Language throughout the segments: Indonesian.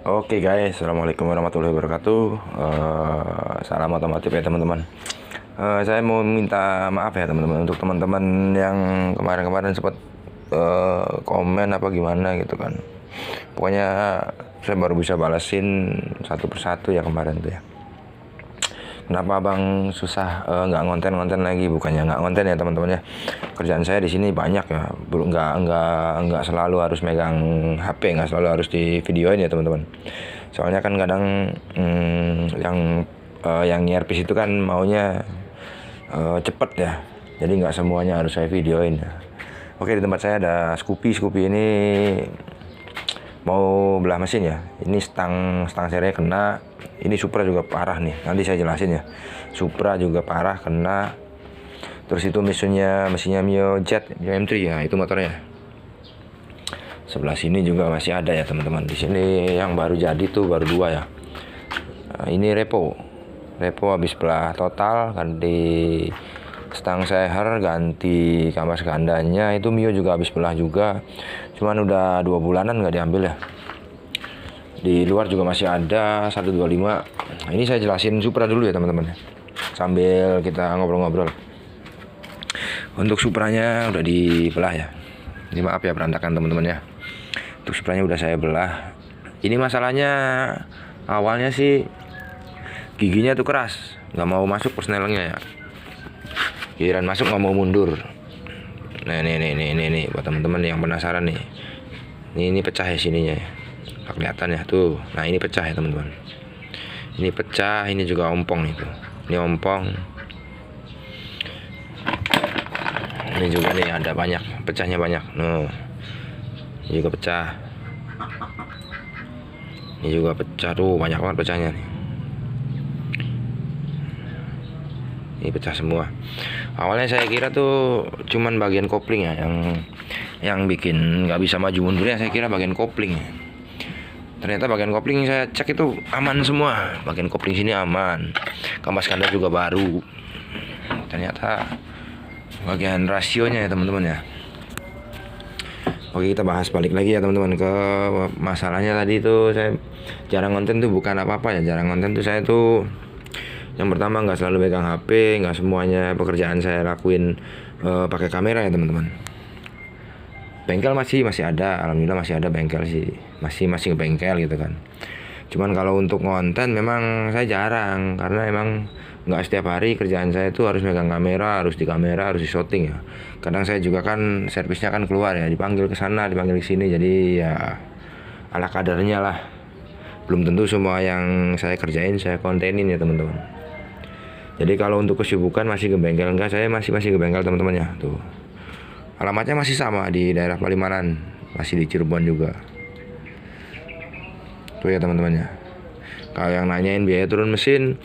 Oke guys, assalamualaikum warahmatullahi wabarakatuh. Salam otomotif ya teman-teman. Saya mau minta maaf ya teman-teman untuk teman-teman yang kemarin-kemarin sempat komen apa gimana gitu kan. Pokoknya saya baru bisa balasin satu persatu ya kemarin tuh ya. Kenapa abang susah nggak ngonten lagi? Bukannya nggak ngonten ya teman-teman ya. Kerjaan saya di sini banyak ya. Belum nggak selalu harus megang HP, nggak selalu harus di videoin ya teman-teman. Soalnya kan kadang yang nyerpis itu kan maunya cepet ya. Jadi nggak semuanya harus saya videoin ya. Oke, di tempat saya ada Scoopy ini mau belah mesin ya. Ini stang serinya kena. Ini Supra juga parah nih, nanti saya jelasin ya. Supra juga parah kena. Terus itu mesinnya Mio M3 ya, itu motornya. Sebelah sini juga masih ada ya teman-teman. Di sini yang baru jadi tuh baru 2 ya. Nah, ini repo habis belah total, ganti stang seher, ganti kampas gandanya. Itu Mio juga habis belah juga, cuman udah 2 bulanan nggak diambil ya. Di luar juga masih ada 125. Nah, ini saya jelasin Supra dulu ya teman-teman, sambil kita ngobrol-ngobrol. Untuk Supranya udah dibelah ya. Ini maaf ya berantakan teman-teman ya. Untuk Supranya udah saya belah. Ini masalahnya awalnya sih giginya tuh keras, nggak mau masuk persnelnya ya. Giliran masuk nggak mau mundur. Nah ini buat teman-teman yang penasaran nih. Ini pecah ya sininya ya. Nggak kelihatan ya tuh. Nah ini pecah ya teman-teman. Ini pecah, ini juga ompong itu. Ini ompong. Ini juga nih ada banyak, pecahnya banyak. Nah, ini juga pecah. Ini juga pecah tuh, banyak banget pecahnya nih. Ini pecah semua. Awalnya saya kira tuh cuman bagian kopling ya yang bikin nggak bisa maju mundurnya. Saya kira bagian kopling. Ternyata bagian kopling saya cek itu aman semua. Bagian kopling sini aman. Kampas ganda juga baru. Ternyata bagian rasionya ya teman-teman ya. Oke, kita bahas balik lagi ya teman-teman ke masalahnya tadi tuh. Saya jarang konten tuh bukan apa-apa ya. Jarang konten tuh saya tuh yang pertama nggak selalu pegang HP, nggak semuanya pekerjaan saya lakuin pakai kamera ya teman-teman. Bengkel masih ada, alhamdulillah masih ada bengkel sih, masih ke bengkel gitu kan. Cuman kalau untuk ngonten memang saya jarang, karena emang nggak setiap hari kerjaan saya tuh harus megang kamera, harus di kamera, harus di shooting ya. Kadang saya juga kan servisnya kan keluar ya, dipanggil ke sana, dipanggil ke sini, jadi ya ala kadarnya lah. Belum tentu semua yang saya kerjain saya kontenin ya teman-teman. Jadi kalau untuk kesibukan masih ke bengkel, enggak, saya masih ke bengkel teman-teman ya. Tuh. Alamatnya masih sama di daerah Palimanan, masih di Cirebon juga. Tuh ya teman-teman ya. Kalau yang nanyain biaya turun mesin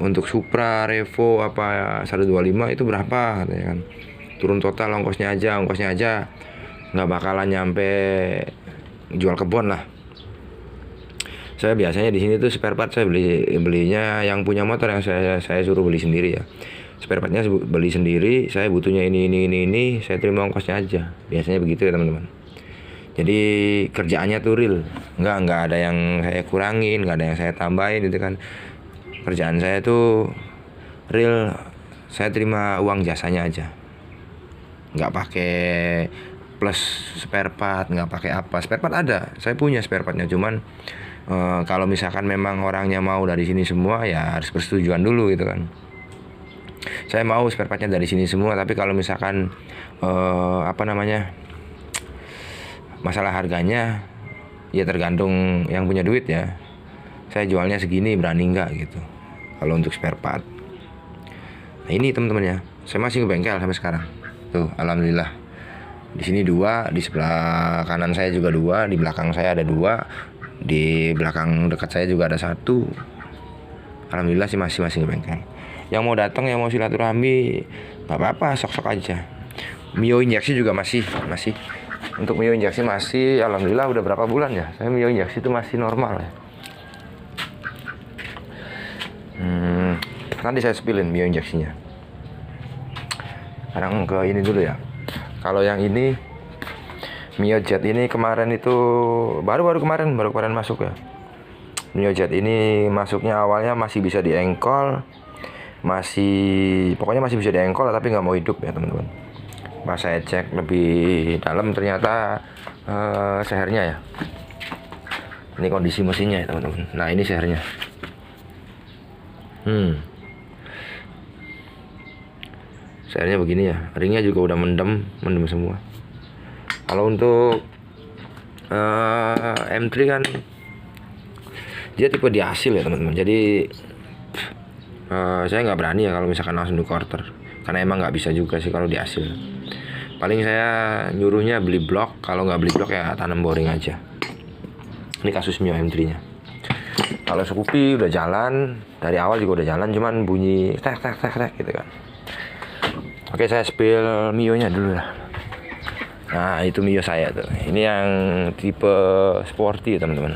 untuk Supra, Revo apa 125 itu berapa katanya kan. Turun total ongkosnya aja nggak bakalan nyampe jual kebon lah. Saya biasanya di sini tuh spare part saya belinya yang punya motor, yang saya suruh beli sendiri ya. Spare partnya beli sendiri, saya butuhnya ini, saya terima ongkosnya aja. Biasanya begitu ya teman-teman. Jadi kerjaannya tuh real, nggak ada yang saya kurangin, nggak ada yang saya tambahin gitu kan. Kerjaan saya tuh real, saya terima uang jasanya aja, nggak pakai plus spare part, nggak pakai apa. Spare part ada, saya punya spare partnya, cuman kalau misalkan memang orangnya mau dari sini semua ya harus persetujuan dulu gitu kan. Saya mau spare partnya dari sini semua, tapi kalau misalkan masalah harganya ya tergantung yang punya duit ya. Saya jualnya segini, berani nggak gitu kalau untuk spare part. Nah ini teman-teman ya, saya masih ke bengkel sampai sekarang. Tuh alhamdulillah. Di sini 2, di sebelah kanan saya juga 2, di belakang saya ada 2, di belakang dekat saya juga ada 1. Alhamdulillah sih masih ke bengkel. Yang mau datang, yang mau silaturahmi, nggak apa-apa, sok-sok aja. Mio injeksi juga masih. Untuk Mio injeksi masih, alhamdulillah udah berapa bulan ya. Saya Mio injeksi itu masih normal ya. Nanti saya spillin Mio injeksinya. Sekarang ke ini dulu ya. Kalau yang ini Mio Jet ini kemarin itu baru kemarin masuk ya. Mio Jet ini masuknya awalnya masih bisa diengkol, pokoknya masih bisa diengkol tapi nggak mau hidup ya teman-teman. Pas saya cek lebih dalam ternyata sehernya ya. Ini kondisi mesinnya ya teman-teman. Nah ini sehernya. Sehernya begini ya. Ringnya juga udah mendem semua. Kalau untuk M3 kan dia tipe di hasil ya teman-teman. Jadi saya nggak berani ya kalau misalkan langsung di quarter, karena emang nggak bisa juga sih kalau di hasil. Paling saya nyuruhnya beli blok, kalau nggak beli blok ya tanam boring aja. Ini kasus Mio M3 nya. Kalau Scoopy udah jalan, dari awal juga udah jalan, cuman bunyi tek gitu kan. Oke, saya spill Mio nya dulu lah. Nah itu Mio saya tuh. Ini yang tipe sporty ya teman-teman.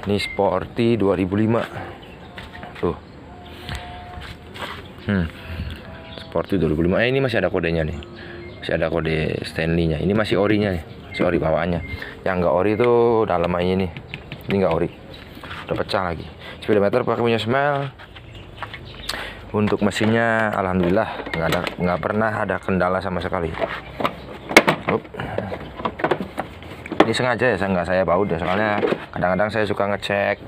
Ini sporty 2005 tuh. Sporty 2005. Ini masih ada kodenya nih. Masih ada kode Stanley-nya. Ini masih orinya nih. Masih ori bawaannya. Yang enggak ori itu dalamannya nih. Ini enggak ori. Udah pecah lagi. Speedometer pakai punya Smell. Untuk mesinnya alhamdulillah nggak pernah ada kendala sama sekali. Ini sengaja ya saya baut ya, soalnya kadang-kadang saya suka ngecek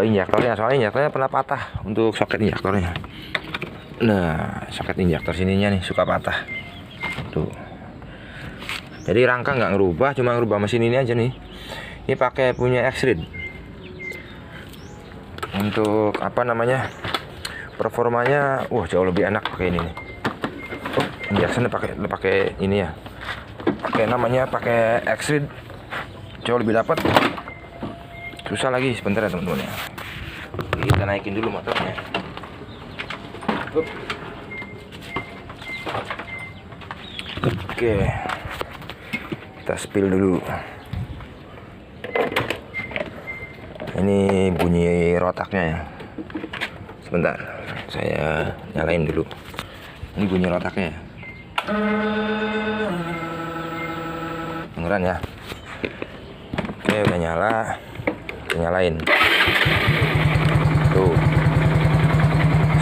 injektornya, soalnya injektornya pernah patah untuk soket injektornya. Nah soket injektor sininya nih suka patah tuh. Jadi rangka nggak ngerubah, cuma ngerubah mesin ini aja nih. Ini pakai punya X-Rid. Untuk performanya jauh lebih enak pakai ini nih. Injection pakai ini ya, pakai X-Rid, jauh lebih dapat. Susah lagi sebentar ya teman-teman ya. Kita naikin dulu motornya. Oke, kita spill dulu. Ini bunyi rotaknya ya. Sebentar, saya nyalain dulu. Ini bunyi rotaknya ya. Dengeran ya. Oke, udah nyala. Kita nyalain. Tuh.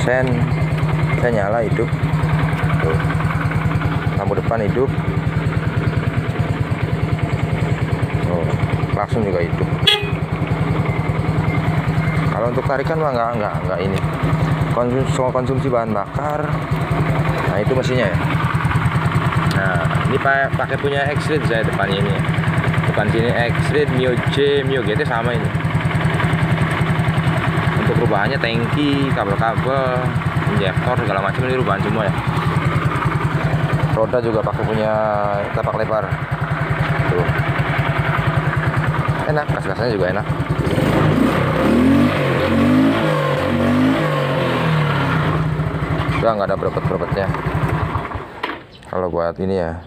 Saya nyala hidup. Tuh. Lampu depan hidup. Oh, klakson juga hidup. Kalau untuk tarikan mah enggak ini. Konsumsi bahan bakar. Nah, itu mesinnya ya. Nah, ini pakai punya X-Rid saya depannya ini ya. Depan sini X-Rid, Mio J, Mio GT sama ini. Untuk perubahannya tangki, kabel-kabel, injektor segala macam ini perubahan semua ya. Roda juga pakai punya tapak lebar. Tuh. Enak, gas-gasnya juga enak. Udah nggak ada berebet-berebetnya. Kalau buat ini ya,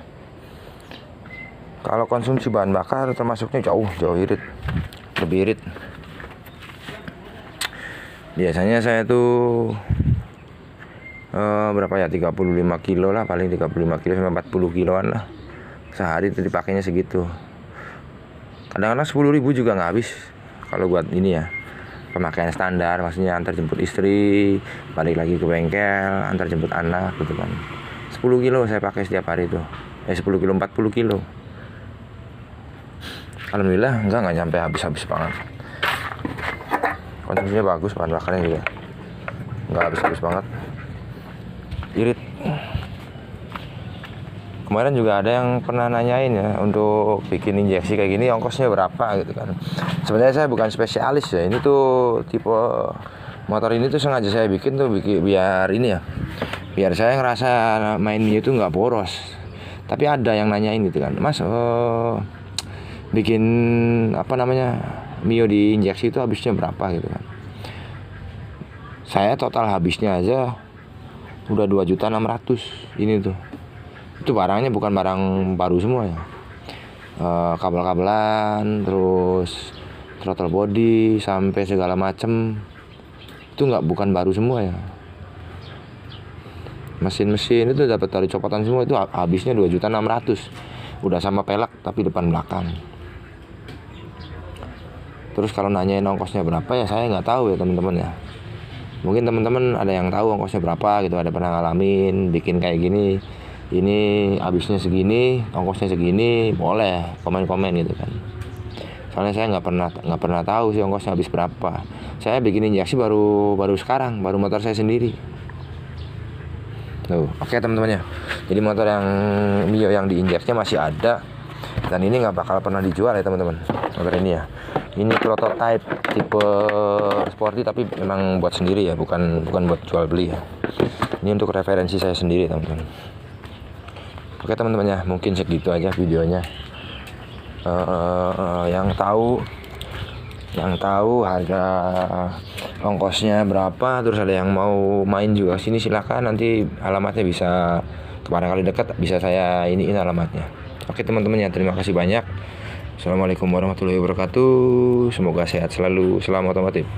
kalau konsumsi bahan bakar termasuknya jauh irit, lebih irit. Biasanya saya tuh berapa ya, 35 kilo lah, paling 35 kilo sampai 40 kiloan lah sehari itu dipakainya segitu. Kadang-kadang 10.000 juga nggak habis kalau buat ini ya, pemakaian standar, maksudnya antar jemput istri, balik lagi ke bengkel, antar jemput anak gitu kan. 10 kilo saya pakai setiap hari itu. 10 kilo, 40 kilo. Alhamdulillah nggak nyampe habis-habis banget. Konsumsinya bagus, bahan bakarnya juga nggak habis-habis banget. Irit. Kemarin juga ada yang pernah nanyain ya, untuk bikin injeksi kayak gini ongkosnya berapa gitu kan. Sebenarnya saya bukan spesialis ya, ini tuh tipe motor ini tuh sengaja saya bikin tuh biar ini ya, biar saya ngerasa main Mio itu nggak boros. Tapi ada yang nanyain gitu kan, Mas bikin Mio di injeksi itu habisnya berapa gitu kan. Saya total habisnya aja udah 2.600.000 ini tuh. Itu barangnya bukan barang baru semua ya. Kabel-kabelan, terus throttle body sampai segala macem itu bukan baru semua ya. Mesin-mesin itu dapat dari copotan semua, itu habisnya 2.600.000. Udah sama pelek tapi depan belakang. Terus kalau nanyain ongkosnya berapa ya saya nggak tahu ya teman-teman ya. Mungkin teman-teman ada yang tahu ongkosnya berapa gitu, ada pernah ngalamin bikin kayak gini, ini habisnya segini, ongkosnya segini, boleh komen-komen gitu kan. Soalnya saya nggak pernah tahu sih ongkosnya habis berapa. Saya bikin injeksi baru sekarang, baru motor saya sendiri. Tuh, oke teman-teman ya. Jadi motor yang Mio yang diinjeksinya masih ada, dan ini nggak bakal pernah dijual ya teman-teman. Motor ini ya. Ini prototype tipe sporty tapi memang buat sendiri ya, bukan buat jual beli ya. Ini untuk referensi saya sendiri teman-teman. Oke teman-teman ya, mungkin segitu aja videonya. Yang tahu harga ongkosnya berapa, terus ada yang mau main juga sini, silakan, nanti alamatnya bisa barangkali dekat, bisa saya iniin alamatnya. Oke teman-teman ya, terima kasih banyak. Assalamualaikum warahmatullahi wabarakatuh. Semoga sehat selalu. Salam otomotif.